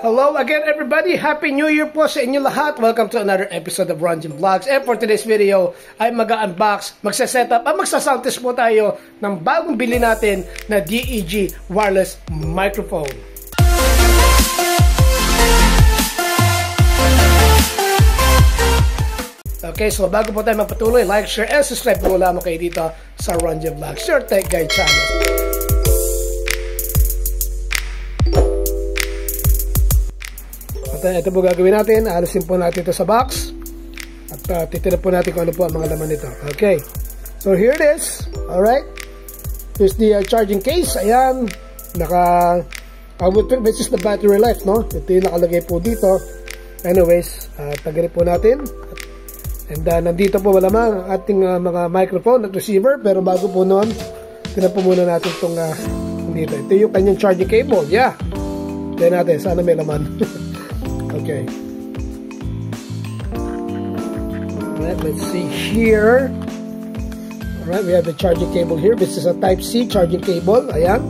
Hello again everybody! Happy New Year po sa inyo lahat! Welcome to another episode of Ron Jim Vlogs. And for today's video ay mag-unbox, magsa-setup at magsa-sound test po tayo ng bagong bili natin na DEG wireless microphone. Okay, so bago po tayo magpatuloy, like, share, and subscribe po lamang kayo dito sa Ron Jim Vlogs, your tech guide channel. At ito po gagawin natin, alisin po natin ito sa box at titignan po natin kung ano po ang mga laman nito. Okay, so here it is. Alright, here's the charging case. Ayan, this is the battery life, no? Ito yung nakalagay po dito. Anyways, tagalin po natin. And nandito po malamang ang ating mga microphone at receiver. Pero bago po noon, tignan po muna natin itong dito. Ito yung kanyang charging cable. Yeah, tignan natin, sana may laman. Okay. Alright, let's see here. Alright, we have the charging cable here. This is a Type-C charging cable. Ayan.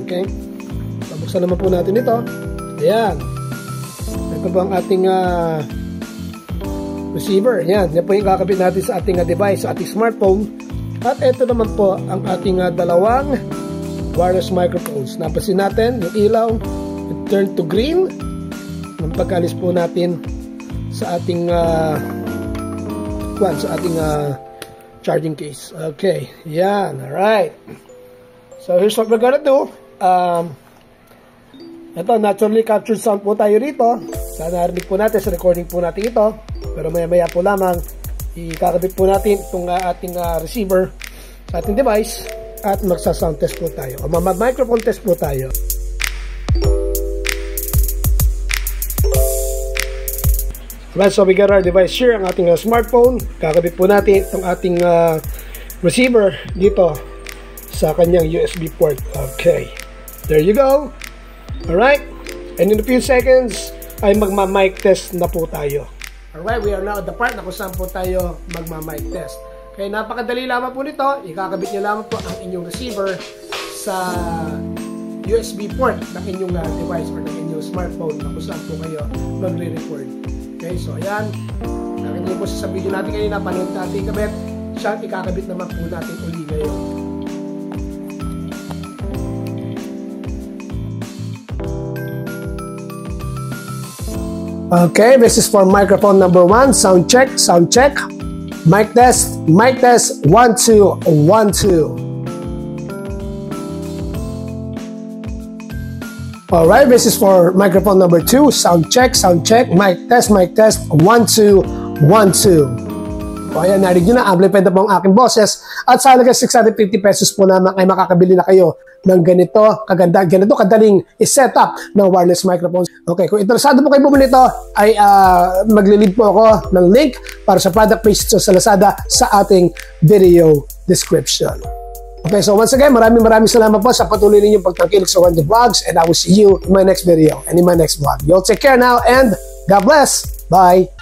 Okay. Pabuksan naman po natin ito. Ayan. Ito po ang ating receiver. Ayan. Yan po yung kakabit natin sa ating device, sa ating smartphone. At ito naman po ang ating dalawang wireless microphones. Napansin natin, yung ilaw, it turned to green. Nang pag-alis po natin sa ating charging case. Okay, yan, alright. So here's what we're gonna do. Ito, naturally captured sound po tayo rito. Sana narinig po natin sa recording po natin ito. Pero maya po lamang ikakabit po natin itong ating receiver sa ating device at magsa-sound test po tayo o mag-microphone test po tayo. Right, so we got our device here, ang ating smartphone. Kakabit po natin itong ating receiver dito sa kanyang USB port. Okay, there you go. Alright, and in a few seconds ay magma-mic test na po tayo. Alright, we are now at the part na kung saan po tayo magma-mic test. Okay, napakadali lamang po nito. Ikakabit nyo lamang po ang inyong receiver sa USB port ng inyong device or ng inyong smartphone na kung saan po kayo magre-record. Okay, so ayan, nakita po sa video natin kanina, panood natin ikabit, siya ikakabit naman po natin uli ngayon. Okay, this is for microphone number 1, sound check, mic test, 1 2 1 2. Alright, this is for microphone number 2, sound check, mic test, 1 2 1 2. O ayan, narinig nyo na, amplified na po ang aking boses. At sa halaga 650 pesos po naman ay makakabili na kayo ng ganito kadaling i-set up ng wireless microphones. Okay, kung interesado po kayo bumili ito, ay maglilid po ako ng link para sa product page sa Lazada sa ating video description. Okay, so once again, maraming salamat po sa patuloy ninyong pagtangkilik sa Ron Jim Vlogs, and I will see you in my next video and in my next vlog. You'll take care now and God bless. Bye!